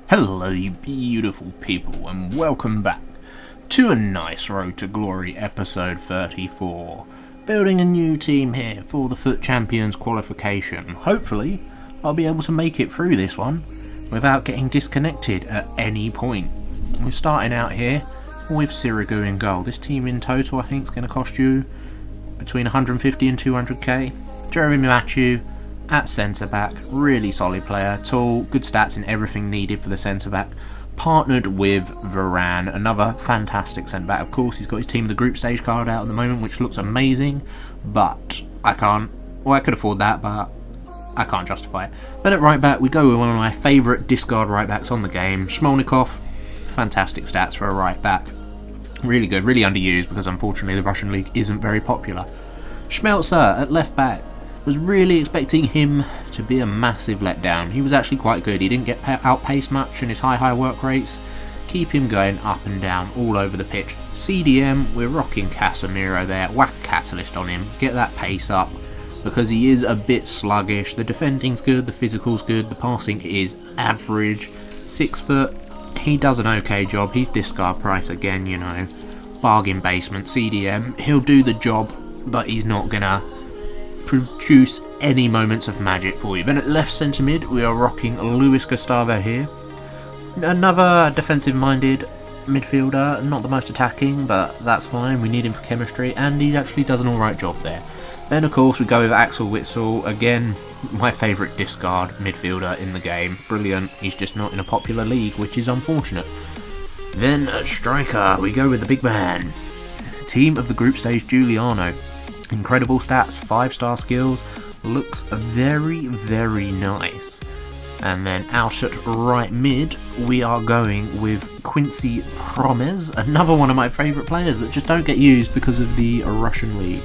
Hello you beautiful people and welcome back to a nice Road to Glory episode 34. Building a new team here for the FUT Champions qualification. Hopefully I'll be able to make it through this one without getting disconnected at any point. We're starting out here with Sirigu in goal. This team in total I think is going to cost you between 150 and 200k. Jeremy Matthew at centre back, really solid player, tall, good stats in everything needed for the centre back. Partnered with Varane, another fantastic centre back. Of course, he's got his team of the group stage card out at the moment, which looks amazing, but I could afford that, but I can't justify it. But at right back, we go with one of my favourite discard right backs on the game, Smolnikov. Fantastic stats for a right back. Really good, really underused because unfortunately the Russian league isn't very popular. Schmelzer at left back. Was really expecting him to be a massive letdown. He was actually quite good. He didn't get outpaced much, and his high work rates keep him going up and down all over the pitch. CDM, we're rocking Casemiro there. Whack Catalyst on him. Get that pace up because he is a bit sluggish. The defending's good, the physical's good, the passing is average. 6 foot, he does an okay job. He's discard price again, you know. Bargain basement, CDM. He'll do the job, but he's not gonna produce any moments of magic for you. Then at left centre mid we are rocking Luis Gustavo here, another defensive minded midfielder, not the most attacking but that's fine, we need him for chemistry and he actually does an alright job there. Then of course we go with Axel Witsel, again my favourite discard midfielder in the game, brilliant, he's just not in a popular league which is unfortunate. Then at striker we go with the big man, team of the group stage Giuliano. Incredible stats, 5-star skills, looks very nice. And then out at right mid we are going with Quincy Promes, another one of my favourite players that just don't get used because of the Russian league.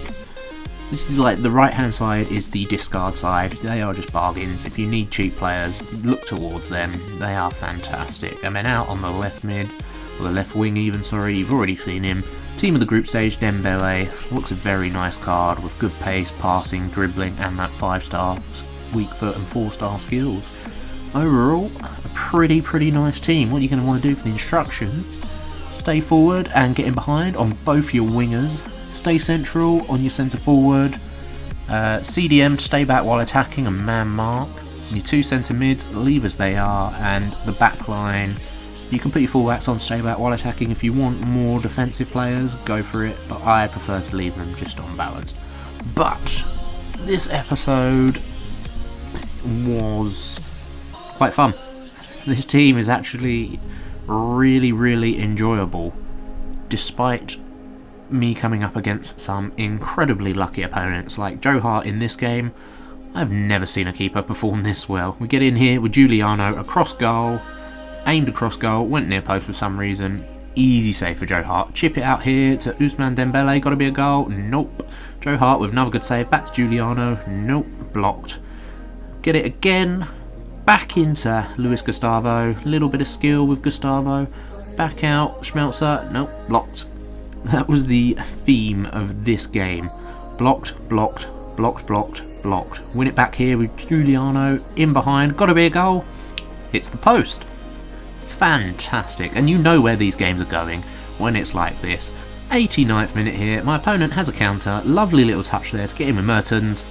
This is like the right hand side is the discard side, they are just bargains. If you need cheap players, look towards them, they are fantastic. And then out on the left mid, or the left wing even, sorry, you've already seen him. Team of the group stage, Dembele, looks a very nice card with good pace, passing, dribbling and that 5-star weak foot and 4-star skills. Overall, a pretty nice team. What you're going to want to do for the instructions, stay forward and get in behind on both your wingers, stay central on your centre forward, CDM to stay back while attacking and man mark, your 2 centre mids, leave as they are, and the back line. You can put your fullbacks on stay back while attacking if you want more defensive players, go for it, but I prefer to leave them just on balance. But this episode was quite fun. This team is actually really enjoyable, despite me coming up against some incredibly lucky opponents like Joe Hart in this game. I've never seen a keeper perform this well. We get in here with Giuliano across goal, aimed across goal, went near post for some reason. Easy save for Joe Hart. Chip it out here to Ousmane Dembele. Got to be a goal. Nope. Joe Hart with another good save. Back to Giuliano. Nope. Blocked. Get it again. Back into Luis Gustavo. Little bit of skill with Gustavo. Back out. Schmelzer. Nope. Blocked. That was the theme of this game. Blocked. Win it back here with Giuliano. In behind. Got to be a goal. Hits the post. Fantastic, and you know where these games are going when it's like this. 89th minute here, my opponent has a counter, lovely little touch there to get in with Mertens,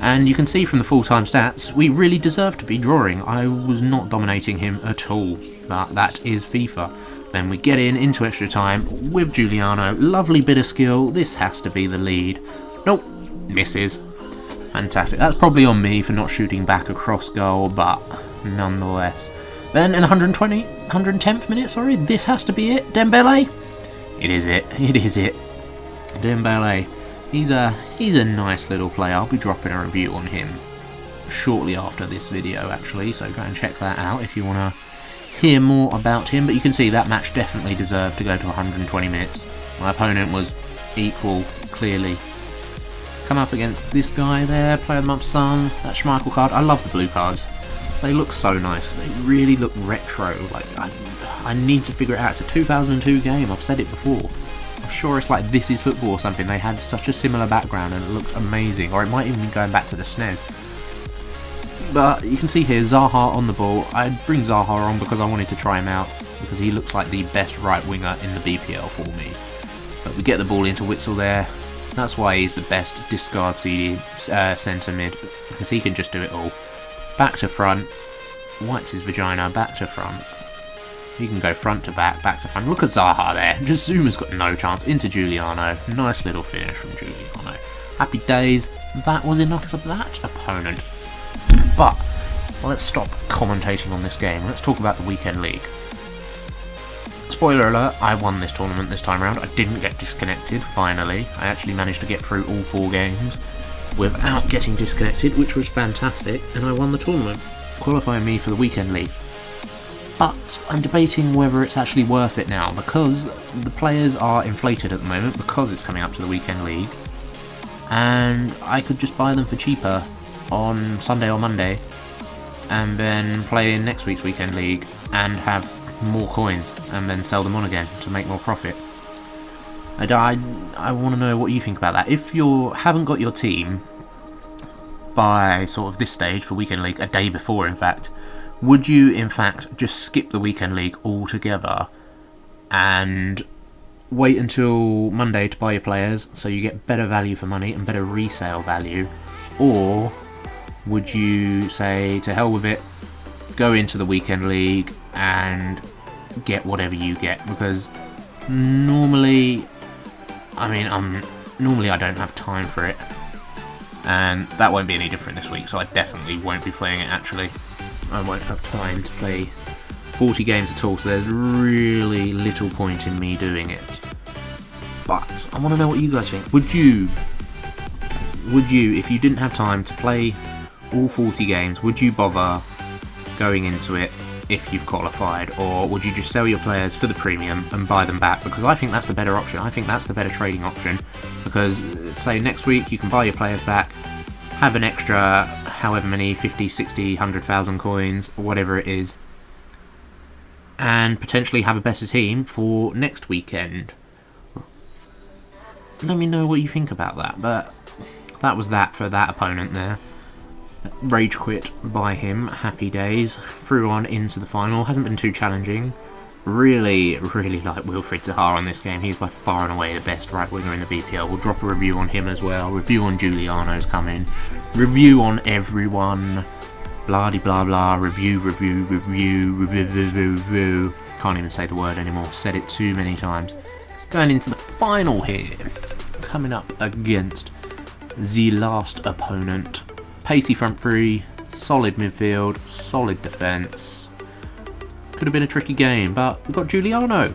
and you can see from the full-time stats we really deserve to be drawing. I was not dominating him at all, but that is FIFA. Then we get into extra time with Giuliano, lovely bit of skill, this has to be the lead. Nope, misses. Fantastic, that's probably on me for not shooting back across goal, but nonetheless. Then in the 110th minute, sorry, this has to be it. Dembele. It is it. Dembele. He's a nice little player. I'll be dropping a review on him shortly after this video, actually. So go and check that out if you want to hear more about him. But you can see that match definitely deserved to go to 120 minutes. My opponent was equal, clearly. Come up against this guy there, player of the month son. That Schmeichel card. I love the blue cards. They look so nice, they really look retro, like I need to figure it out. It's a 2002 game, I've said it before. I'm sure it's like This Is Football or something, they had such a similar background and it looks amazing, or it might even be going back to the SNES. But you can see here Zaha on the ball. I bring Zaha on because I wanted to try him out, because he looks like the best right winger in the BPL for me. But we get the ball into Witsel there. That's why he's the best discard CD centre mid, because he can just do it all. Back to front, wipes his vagina, back to front. He can go front to back, back to front. Look at Zaha there. Just Zuma's got no chance. Into Giuliano. Nice little finish from Giuliano. Happy days. That was enough for that opponent. But let's stop commentating on this game. Let's talk about the weekend league. Spoiler alert, I won this tournament this time around. I didn't get disconnected, finally. I actually managed to get through all 4 games without getting disconnected, which was fantastic, and I won the tournament, qualifying me for the weekend league. But I'm debating whether it's actually worth it now, because the players are inflated at the moment, because it's coming up to the weekend league, and I could just buy them for cheaper on Sunday or Monday, and then play in next week's weekend league and have more coins, and then sell them on again to make more profit. And I want to know what you think about that. If you haven't got your team by sort of this stage for weekend league, a day before in fact, would you in fact just skip the weekend league altogether and wait until Monday to buy your players so you get better value for money and better resale value? Or would you say to hell with it, go into the weekend league and get whatever you get? Because normally I don't have time for it, and that won't be any different this week, so I definitely won't be playing it. Actually, I won't have time to play 40 games at all, so there's really little point in me doing it. But I want to know what you guys think. Would you, if you didn't have time to play all 40 games, would you bother going into it if you've qualified, or would you just sell your players for the premium and buy them back? Because I think that's the better option. I think that's the better trading option, because say next week you can buy your players back, have an extra however many 50, 60, 100,000 coins, whatever it is, and potentially have a better team for next weekend. Let me know what you think about that. But that was that for that opponent there. Rage quit by him, happy days. Through on into the final, hasn't been too challenging. Really like Wilfried Zaha on this game. He's by far and away the best right winger in the BPL. We'll drop a review on him as well. Review on Giuliano's coming. Review on everyone. Blah de blah blah. Review. Can't even say the word anymore. Said it too many times. Going into the final here. Coming up against the last opponent. Pacey front three, solid midfield, solid defence. Could have been a tricky game, but we've got Giuliano.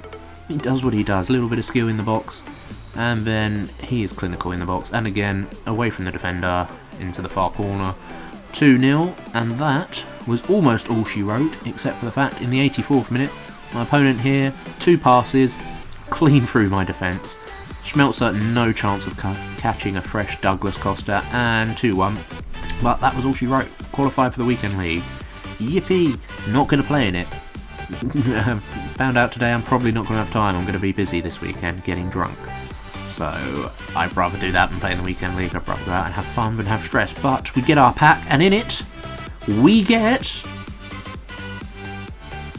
He does what he does, a little bit of skill in the box, and then he is clinical in the box. And again, away from the defender, into the far corner. 2-0, and that was almost all she wrote, except for the fact in the 84th minute, my opponent here, 2 passes, clean through my defence. Schmelzer, no chance of catching a fresh Douglas Costa, and 2-1. But that was all she wrote. Qualified for the weekend league. Yippee! Not going to play in it. Found out today I'm probably not going to have time. I'm going to be busy this weekend getting drunk. So I'd rather do that than play in the weekend league. I'd rather go out and have fun than have stress. But we get our pack, and in it, we get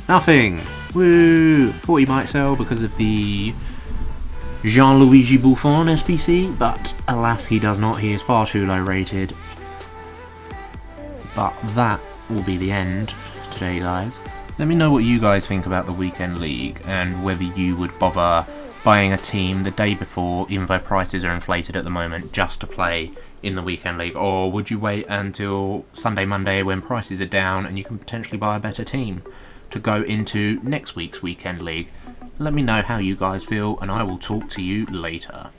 nothing. Woo! Thought he might sell because of the Gianluigi Buffon SBC, but alas he does not. He is far too low rated. But that will be the end today, guys. Let me know what you guys think about the weekend league, and whether you would bother buying a team the day before, even though prices are inflated at the moment, just to play in the weekend league, or would you wait until Sunday, Monday when prices are down and you can potentially buy a better team to go into next week's weekend league? Let me know how you guys feel, and I will talk to you later.